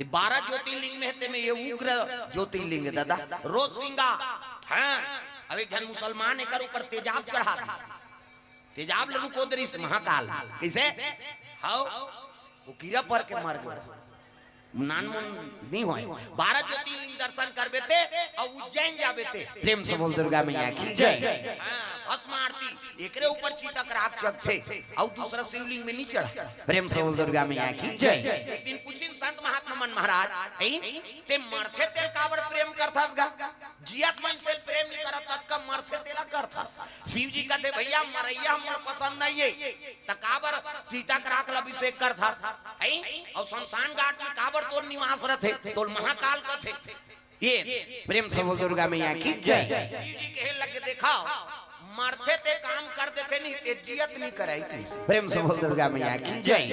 12 ज्योतिर्लिंग में है, में ये उग्र ज्योतिर्लिंग है दादा। रोज सिंगा हाँ अभी जन मुसलमान एक ऊपर तेजाब चढ़ा था, तेजाब लगू कोदरी से महाकाल कैसे हाउ वो कीड़ा पर के मार गया नानमुन नहीं होए। 12 ज्योतिर्लिंग दर्शन करबे थे और उज्जैन जाबे थे। प्रेम से बोल दुर्गा मैया की जय। हां भस्म आरती एकरे ऊपर चीतक राक्षस थे और दूसरा शिवलिंग में नहीं चढ़ा। प्रेम से बोल दुर्गा मैया की जय। एक दिन कुछ संत महात्मा मन महाराज ते मरथे तेल काबर प्रेम करथस गा, जियत मन से प्रेम नहीं करत तत का मरथे तेला करथस। शिव जी कहते भैया मरैया हमर पसंद नहीं है त काबर चीतक राख अभिषेक करथस और शमशान घाट में काबर तोर निवास रथे तोर महाकाल का थे। ये प्रेम से बोल दुर्गा मैया की जय। शिव जी कहे लगे देखा मरते ते काम कर देते नहीं ते जियत नहीं कराई कैसे। प्रेम से बोल दुर्गा मैया की जय।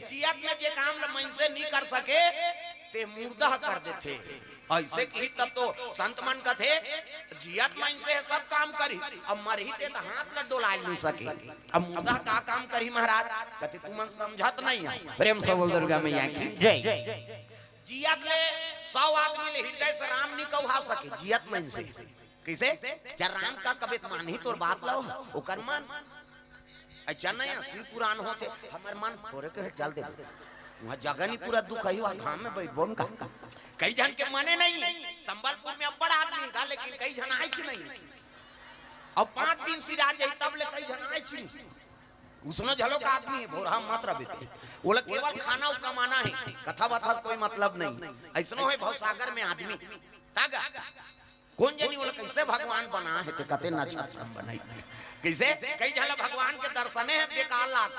जियत में जे काम मन से नहीं कर सके ते मुर्दा कर देते ऐसे की तब तो संत मन का थे जियत मन से सब काम करी अब मर ही ते तो हाथ ल डोला नहीं सके अब मुर्दा का काम करी महाराज कहते तू मन समझत नहीं है। प्रेम से बोल दुर्गा मैया की जय। जियत ले 100 आदमी ले हृदय से राम नहीं कहवा सके जियत मन से कैसे चार राम का कबित मान ही तोर बात लो ओकर मन अच्छा नहीं शिव पुराण होते हमर मन तोरे के चल दे वहां जगह नहीं पूरा दुख है वहां घाम में बैठ बोम का कई जन के माने नहीं। संबलपुर में बड़ा आदमी का लेकिन कई जन आइछ नहीं और 5 दिन सिरा जाई तब ले कई जन आइछ नहीं उसने झलो का आदमी भोरा मात्रा बेते वो लोग केवल खाना उ कमाना है कथा बाथा कोई मतलब नहीं। ऐसनो है भव सागर में आदमी तागा कौन जानी वो कैसे भगवान बना है तो कहते ना अच्छा बनाई कैसे कई जन भगवान के दर्शने है बेकार लात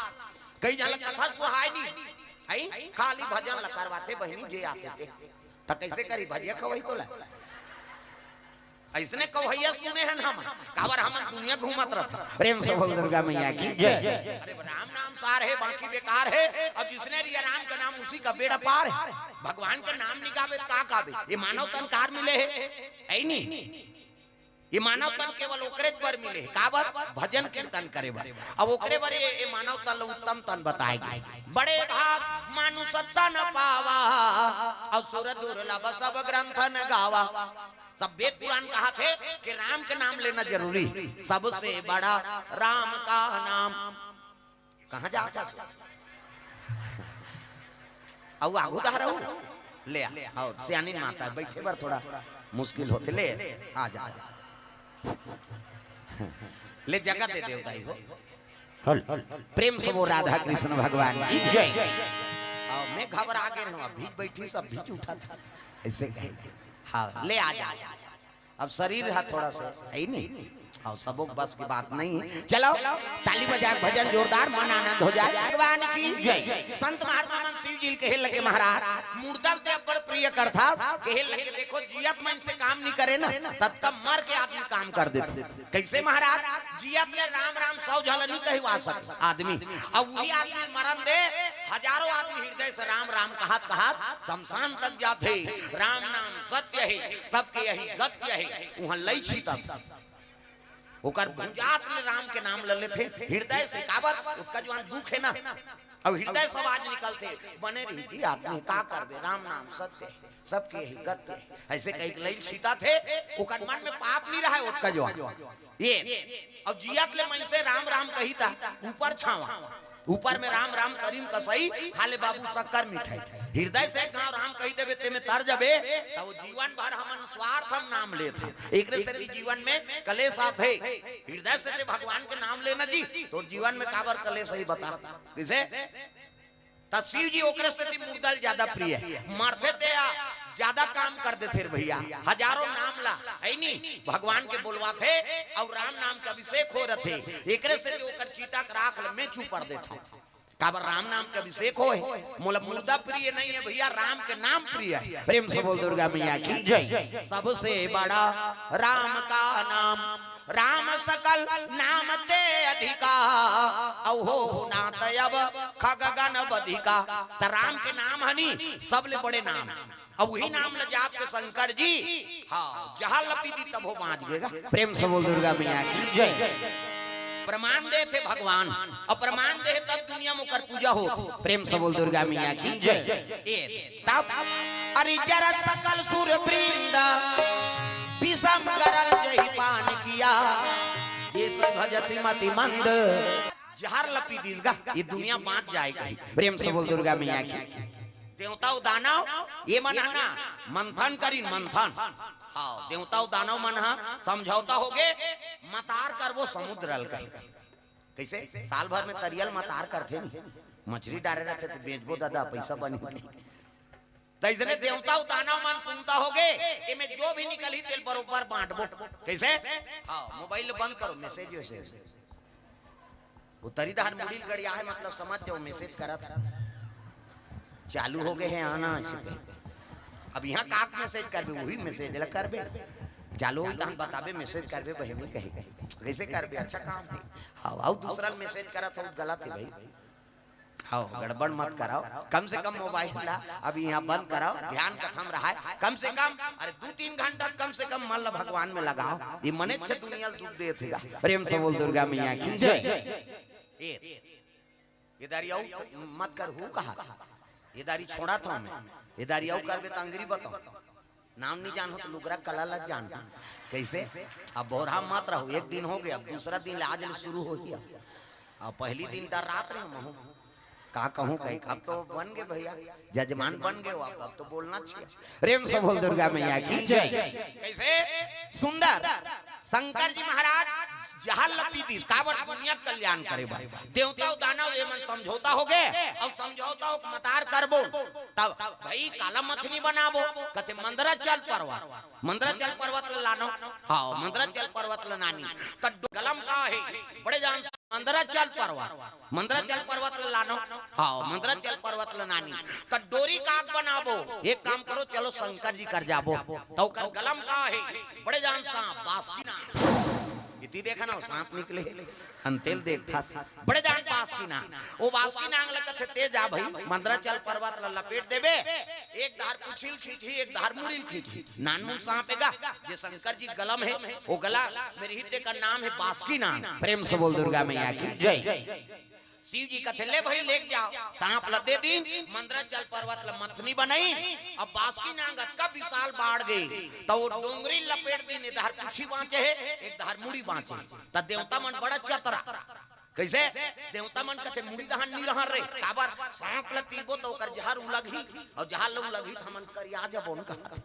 कई जन कथा सुहाई नहीं है खाली भजन करवाते बहनी जे आते थे तो कैसे करी भजिया खवई तो ला ऐसने कवैया सुने हैं हम काबर हम दुनिया घूमत रहता। प्रेम से बोल दुर्गा मैया की जय। अरे राम नाम सार है बाकी बेकार है और जिसने लिया राम का नाम उसी का बेड़ा पार है। भगवान का नाम निकाले का काबे ये मानव तन कार मिले है ऐ नहीं ये मानव तन केवल ओकरे पर मिले है काबर भजन कीर्तन करे बर अब ओकरे बर ये मानव तन उत्तम तन बताएगा। बड़े भाग मानुष सत्ता न पावा और सुर दुर्लभ सब ग्रंथ न गावा। सब वेद पुराण कहा थे कि राम के नाम लेना जरूरी सबसे बड़ा राम का नाम कहां जाता अब आगू दहरा ले आओ सियानी माता बैठे बार थोड़ा मुश्किल होते ले आ जा ले जगह दे देवता हो। प्रेम से वो राधा कृष्ण भगवान की जय। और मैं घबरा गए हूं अभी बैठी सब भी उठा था ऐसे कहे हाँ ले आ जा अब शरीर है थोड़ा सा है नहीं और सबों बस की बात नहीं है। चलो ताली बजा भजन जोरदार मन आनंद हो जाए भगवान की जय। संत महात्मा मन शिव जी कहे लगे महाराज मुर्दा ते पर प्रिय करथा कहे लगे देखो जियत मन से काम नहीं करे ना तत्का मर के आदमी काम कर देते कैसे महाराज जियत ले राम राम 100 झल नहीं कहवा सके आदमी अब वही आदमी मरन दे हजारों आदमी हृदय से राम राम कहत कहत शमशान तक जाते राम नाम सत्य है सबके यही गत्य है वहां लई छीता ओकर गुंजात में राम के नाम ले लेते हृदय से काबर उसका जो दुख है ना अब हृदय से आवाज निकलते बने रही थी आदमी का करबे राम नाम सत्य है सबके यही गत्य है ऐसे कई लई सीता थे ओकर मन में पाप नहीं रहा उसका जो ये अब जियत ले मन से राम राम कही था ऊपर छावा ऊपर में राम राम करीम कसई खाले बाबू शक्कर मिठाई हृदय से राम कही देवे ते में तर जबे तो जीवन भर हमन स्वार्थ हम नाम लेते एकरे से जीवन में कलेश आते हृदय से भगवान के नाम लेना जी तो जीवन में काबर कलेश ही बता किसे शिव जी ओकरे से मुर्दल ज्यादा प्रिय है मरते ते ज्यादा काम कर देते भैया हजारों नाम ला है नहीं भगवान के बोलवा थे और राम नाम के अभिषेक हो रहे थे एकरे से जो कर चीता राख में चू पड़ देता काबर राम नाम के अभिषेक हो मोला मुर्दा प्रिय नहीं है भैया राम के नाम प्रिय है। प्रेम से बोल दुर्गा मैया की जय। सबसे बड़ा राम का नाम राम सकल नाम ते अधिका औहो नात अब खगगन बधिका त राम के नाम हनी सबले बड़े नाम अब वही नाम ल जाप के शंकर जी हाँ जहां लपी दी तब हो बाँच गएगा। प्रेम से बोल दुर्गा मैया की जय। प्रमाण दे थे भगवान और प्रमाण दे तब दुनिया में कर पूजा हो। प्रेम से बोल दुर्गा मैया की जय। तब अरे जरा सकल सुर वृंद विषम करल जही पान किया जैसे भजति मति मंद जहर लपी दीसगा ये दुनिया बांट जाएगा। प्रेम से बोल दुर्गा मैया की। देवताओं दानव ये मनाना मंथन करी मंथन। हाँ देवताओं दानव मना समझौता हो गए मतार कर वो समुद्र अल का कैसे साल भर में तरियल मतार करते मछली डाले रहते तो बेचबो दादा पैसा बनी तैसने देवताओं दानव मन सुनता हो गए कि मैं जो भी निकली तेल बरोबर बांटबो कैसे। हाँ मोबाइल बंद करो मैसेज वैसे वो तरीदार मुड़ील गड़िया है मतलब समझ जाओ मैसेज करा था चालू हो गए हैं आना ऐसे। अब यहाँ काक मैसेज करबे वही मैसेज लग करबे चालू हो हम बताबे मैसेज करबे बहनी कहे कैसे करबे अच्छा काम है। हाँ आओ दूसरा मैसेज करा तो गलत है भाई। हाँ गड़बड़ मत कराओ कम से कम मोबाइल ला अभी यहाँ बंद कराओ ध्यान कथम रहा है कम से कम अरे 2-3 घंटा कम से कम मन भगवान में लगाओ ये मने से दुनिया दुख दे थे। प्रेम से बोल दुर्गा मैया की जय। ये दारी मत कर हूँ कहा ये दारी छोड़ा था मैं ये दारी आउ करबे त अंग्री बताओ नाम नहीं जान हो तो लुगरा कला लग जान कैसे। अब बोरा मत रहो एक दिन हो गया अब दूसरा दिन आज शुरू हो गया अब पहली दिन डर रात रहे महू कहा कहूँ कहीं अब तो बन गए भैया जजमान बन गए अब तो बोलना चाहिए। प्रेम से बोल दुर्गा मैया की जय। कैसे सुंदर शंकर जी महाराज जहां लपी दिस कावट दुनिया कल्याण करे भाई देवता दानव ये मन समझौता हो गए और समझौता हो मतार करबो तब भाई काला मथनी बनाबो कते मंदराचल पर्वत लानो। हाँ मंदराचल पर्वत लानी त गलम का है बड़े जान मंदराचल पर्वत लानो। हाँ मंदराचल पर्वत लानी त डोरी काक बनाबो एक काम करो चलो शंकर जी कर जाबो तो गलम का है बड़े जान सांप बांसुरी ना इति देखा ना सांप निकले अंतेल देखा बड़े जान पास की ना वो बास की नांग लगत तेज आ भाई मंदराचल पर्वत लपेट देबे एक धार कुछिल खींची एक धार मुड़िल खींची नानमुन सांपेगा जे शंकर जी गलम है वो गला मेरे हिते का नाम है बासुकी नाग। प्रेम से बोल दुर्गा मैया की जय। शिव जी कथे ले भाई लेके जाओ सांप लदे दिन मंदराचल पर्वत ल मथनी बनाई अब बासुकी नाग का विशाल बाढ़ गई तो वो डोंगरी लपेट दिन इधर कुछी बांचे है एक धार मुड़ी बांचे त देवता मन बड़ा चतरा कैसे देवता मन कथे मुड़ी दहन नहीं रहा रे काबर सांप लतीबो तो ओकर जहर उलगी और जहर उलगी हमन कर आ जबो न कहा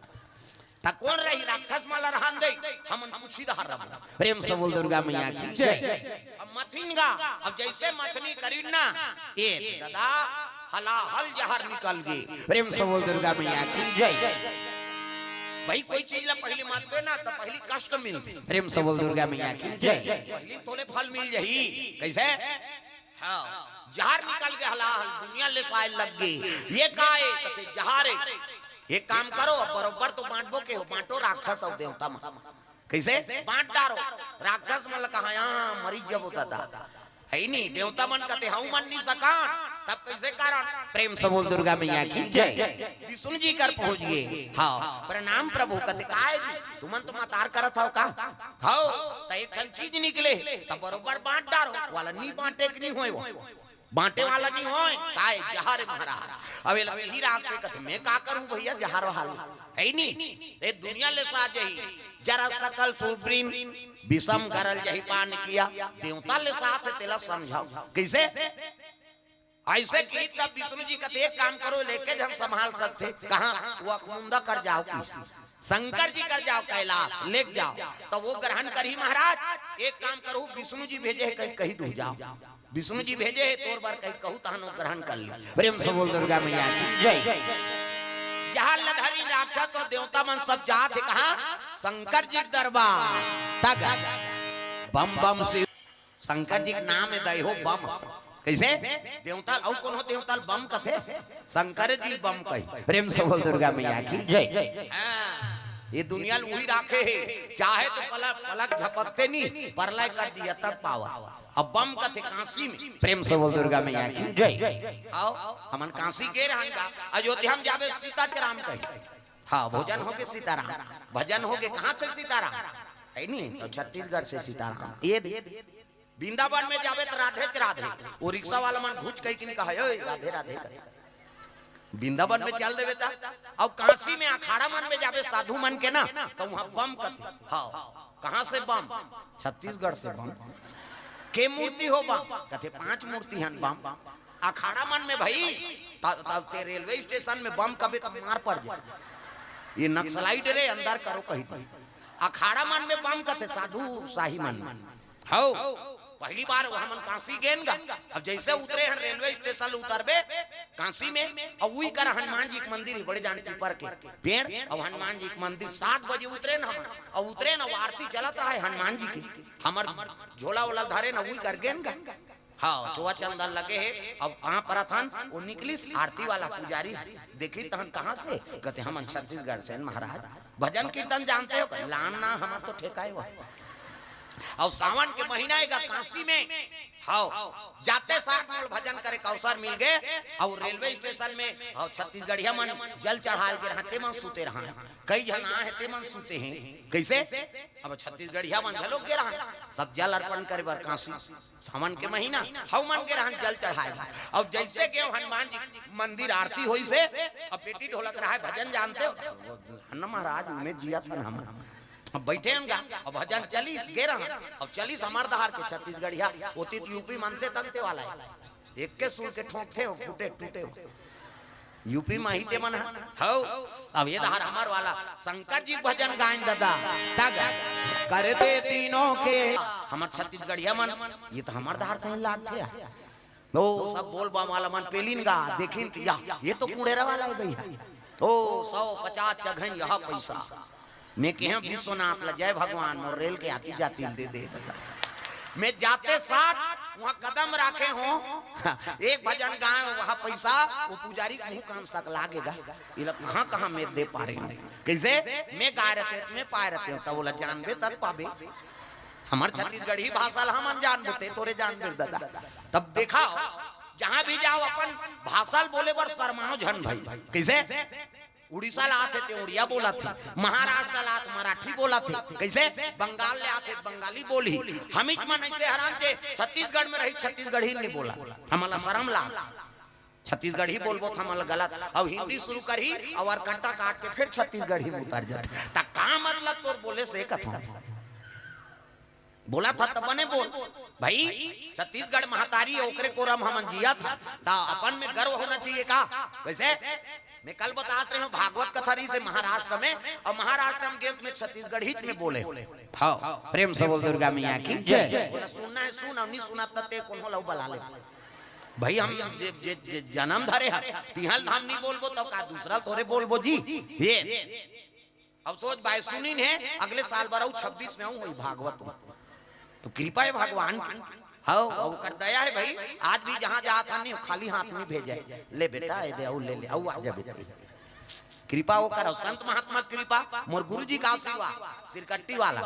ता कौन रही राक्षस माला रहन दे हमन कुछी दहर रब। प्रेम से बोल दुर्गा मैया की जय। अब मथिनगा अब जैसे मथनी करी ना ये दादा हलाहल जहर निकल गई। प्रेम से बोल दुर्गा मैया की जय। भाई कोई चीज ला पहले मत पे ना तो पहली कष्ट मिलती। प्रेम से बोल दुर्गा मैया की जय। पहली तोले फल मिल जही कैसे। हाँ जहर निकल के हलाहल दुनिया ले साइल लग गई ये काए कथे जहर एक काम करो बरोबर तो बांटबो के हो बांटो राक्षस और देवता में कैसे बांट डारो राक्षस मन कहा यहाँ मरीज जब होता था है नहीं देवता मन कहते हम मन नहीं सका तब कैसे कारण। प्रेम से बोल दुर्गा मैया की जय। विष्णु जी कर पहुंच गए। हाँ प्रणाम प्रभु कहते काहे तुमन तो मतार करत हो का खाओ तो एक चीज निकले तब बरोबर बांट डारो वाला नहीं बांटे कि नहीं होए वो बांटे वाला नहीं होए काहे जहर महाराज अबे लही रात पे कहते मैं का करूं भैया जहर हाल है नहीं ए दुनिया ले सा जही जरा सकल सुब्रीन विषम करल जही पान किया देवता ले साथ तेला समझाओ कैसे ऐसे की तब विष्णु जी कहते एक काम करो लेके हम संभाल सकते कहां वो अखमुंदा कर जाओ किसी शंकर जी कर जाओ कैलाश लेके जाओ तो वो ग्रहण करी महाराज एक काम करो विष्णु जी भेजे कहीं कहीं दूर जाओ विष्णु जी भेजे है तोर बार कहीं कहूं तहनो ग्रहण कर ले। प्रेम से बोल दुर्गा मैया की जय। जहां लधरी राक्षस और देवता मन सब जाते कहा शंकर जी दरबार तक बम बम से शंकर जी का नाम है दई हो बम कैसे देवता और कौन हो देवता बम कथे शंकर जी बम कही। प्रेम से बोल दुर्गा मैया की जय। ये दुनिया वही राखे है चाहे तो पलक झपकते नहीं परलय कर दिया तब पावा अब बम कथे काशी में। प्रेम से बोल दुर्गा मैया की जय। आओ हमन काशी के रहन का अयोध्या में जावे सीताराम कही। हाँ भोजन हो गए सीताराम भजन हो गए कहाँ से सीताराम है नहीं तो छत्तीसगढ़ से सीताराम ये वृंदावन में जावे तो राधे के राधे, वो रिक्शा वाला मन घुच कही कि कहा राधे राधे वृंदावन में चल देवे ता। अब काशी में अखाड़ा मन में जावे साधु मन के ना, तो वहां बम कथी। हाँ, कहां से बम? छत्तीसगढ़ से बम। के मूर्ति हो बम? कहते 5 मूर्ति हैं बम। अखाड़ा मन में भाई तब ते रेलवे स्टेशन में बम कभी तो मार पड़ जाए, ये नक्सलाइट रे अंदर करो कही थी। अखाड़ा मन में बम कथे साधु शाही मन में। हो पहली बार वहां मन काशी गेनगा। अब जैसे उतरे हैं रेलवे स्टेशन उतरबे काशी में, और वही कर हनुमान जी के मंदिर बड़े जान पीपर के पेड़, और हनुमान जी के मंदिर 7 बजे उतरे ना हम, और उतरे ना आरती चलत रहा है हनुमान जी की, हमर झोला वोला धरे ना वही कर गेनगा। हाँ, चोआ चंदन लगे है। अब कहाँ पर थन वो निकली आरती वाला पुजारी, देखी तहन कहाँ से? कहते हम छत्तीसगढ़ से महाराज। भजन कीर्तन जानते हो? लान ना हमार तो ठेकाए हुआ। और सावन के महीना आएगा काशी में, हाँ जाते साथ में भजन करे का अवसर मिल गए। और रेलवे स्टेशन में और छत्तीसगढ़िया मन जल चढ़ाल के रहते मन सुते रहा, कई जन आते मन सुते हैं। कैसे? अब छत्तीसगढ़िया मन झलोक के रहा, सब जल अर्पण करे बर काशी सावन के महीना हव मन के रहा जल चढ़ाए। और जैसे के हनुमान जी मंदिर आरती हुई से अब पेटी ढोलक रहा है। भजन जानते हो महाराज? में जिया था हम अब बैठे हम अब भजन चलीस गे रहा। अब चलीस हमार दहार के छत्तीसगढ़िया होती यूपी मानते तंते वाला है, एक के सुर के ठोकते हो फूटे टूटे हो यूपी माहिते मन हो। अब ये दहार हमार वाला शंकर जी भजन गायन दादा तग करते तीनों के हमार छत्तीसगढ़िया मन, ये तो हमार दहार से लाग थे। ओ सब बोल बम वाला मन पेलिन गा देखिन या ये तो कुड़ेरा वाला है भैया। ओ 150 चघन यह पैसा मैं कहे विश्वनाथ ला जय भगवान मोर रेल के आती जाती दे दे दादा। मैं जाते साथ वहाँ कदम रखे हो एक भजन गाए वहाँ पैसा वो पुजारी कहीं काम सक लागेगा, ये लोग कहाँ कहाँ मैं दे पा रहे हैं। कैसे मैं गा रहे मैं पाए रहते हो तब बोला जानबे तब पाबे। हमार छत्तीसगढ़ी भाषा हम जान बोते तोरे जान बे दादा। तब देखा जहाँ भी जाओ अपन भाषा बोले बर शर्माओ झन भाई। कैसे? उड़ीसा ला आते थे उड़िया बोला थे, महाराष्ट्र ला आते मराठी बोला थे। कैसे? बंगाल ले आते बंगाली बोली। हम इच मन ऐसे हैरान थे छत्तीसगढ़ में रही छत्तीसगढ़ी नहीं बोला, हमारा शर्म ला छत्तीसगढ़ी बोलबो था हमारा गलत। अब हिंदी शुरू करी और कट्टा काट के फिर छत्तीसगढ़ी में उतर जाते। ता का मतलब तोर बोले से कथा बोला था तब बने बोल भाई। छत्तीसगढ़ महतारी ओकरे कोरम हमन जिया था ता अपन में गर्व होना चाहिए का। कैसे? मैं कल बताते हैं भागवत कथारी से महाराष्ट्र में, और महाराष्ट्र में छत्तीसगढ़ी में बोले। हाँ प्रेम से बोल दुर्गा मैया की जय। सुनना है सुन, नहीं सुना तते कौन हो बला ले भाई। हम जन्म धरे है तिहल धाम नहीं बोलबो तो का दूसरा तोरे बोलबो जी। ये अब सोच भाई सुनी है अगले साल बराऊ 26 में आऊं भागवत तो कृपा है भगवान की। हाँ और कर दया है भाई। आज भी जहाँ जहाँ था नहीं खाली हाथ में भेजे ले बेटा दे आओ ले ले आओ आ जा बेटा। कृपा वो करो संत महात्मा कृपा मोर गुरुजी का आशीर्वाद सिरकट्टी वाला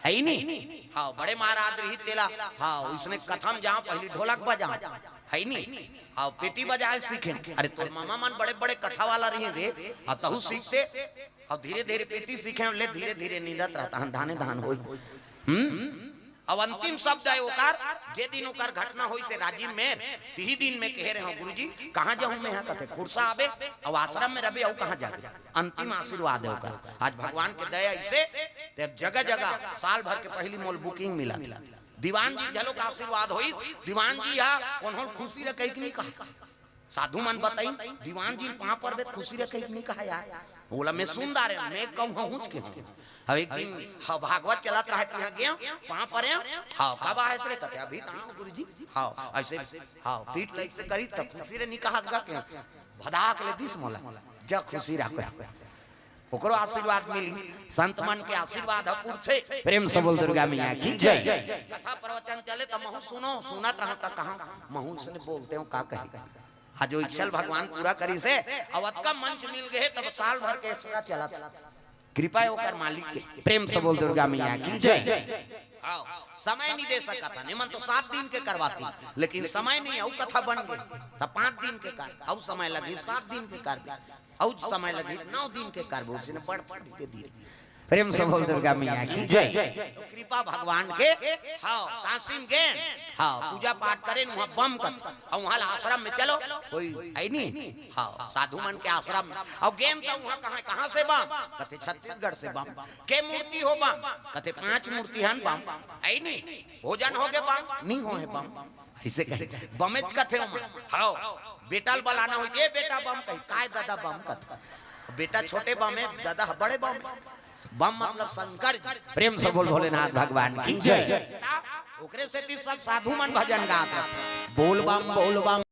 है ही नहीं। हाँ बड़े महाराज रही तेला। हाँ उसने कथम जहाँ पहली ढोलक बजा है ही नहीं। हाँ पेटी बजाए सीखे। अरे तो मामा मन बड़े बड़े कथा वाला रही रे अब तहु सीखते और धीरे धीरे पेटी सीखे ले धीरे धीरे नींदत रहता धाने धान हो। अब अंतिम शब्द है ओकार जे दिन ओकार घटना होई से राजीव में ती दिन में कह रहे हो गुरुजी कहां जाऊं मैं यहाँ कहते खुरसा आबे और आश्रम में रबे और कहां जाबे। अंतिम आशीर्वाद है ओकार। आज भगवान के दया इसे जगह जगह साल भर के पहली मोल बुकिंग मिला दीवान जी झलो का आशीर्वाद होई। दीवान जी यहाँ कौन खुशी रखे नहीं कहा साधु मन बताई दीवान जी पां पर बे खुशी रखे नहीं कहा यार। बोला मैं सुनदार है मैं कहूँ हूँ के अब एक दिन हाँ भागवत चलत रहा है गया वहां पर हाँ कब आए से कहते अभी गुरुजी हाँ ऐसे हाँ पीठ लाइक से करी तब खुशी रे निकाह के भदाक ले दिस मोला जा खुशी रखो ओकरो आशीर्वाद मिली। संत मन के आशीर्वाद है पूछे प्रेम से बोल दुर्गा मैया की जय। कथा प्रवचन चले तो महू सुनो सुनत रहा तक कहां महू से बोलते हो का कहे आज जो इच्छा भगवान पूरा करी से अवध का मंच मिल गए तब साल भर के चला कृपा होकर मालिक के प्रेम से बोल दुर्गा मैया की जय। समय नहीं दे सका था निमन तो 7 दिन के करवाती लेकिन समय नहीं औ कथा बन गई तब 5 दिन के कर औ समय लगी 7 दिन के कर औ समय लगी 9 दिन के कर उसने बड़ के दिए। प्रेम से बोल दुर्गा मैया की जय। तो कृपा भगवान के हाँ कासिम के हाँ पूजा पाठ करें वहाँ बम कर और वहाँ आश्रम में चलो कोई है नहीं हाँ साधु मन के आश्रम में और गेम तो वहाँ कहाँ से बम कथे छत्तीसगढ़ से बम के मूर्ति हो बम कथे 5 मूर्ति हन बम है नहीं भोजन हो गए बम नहीं हो है बम ऐसे करे बमेच कथे हाँ बेटा बलाना हो ये बेटा बम कही काय दादा बम कथा बेटा छोटे बम है दादा बड़े बम बम मतलब शंकर प्रेम से बोल भोलेनाथ भगवान की जय। ओकरे से सब साधु मन भजन गात बोल बम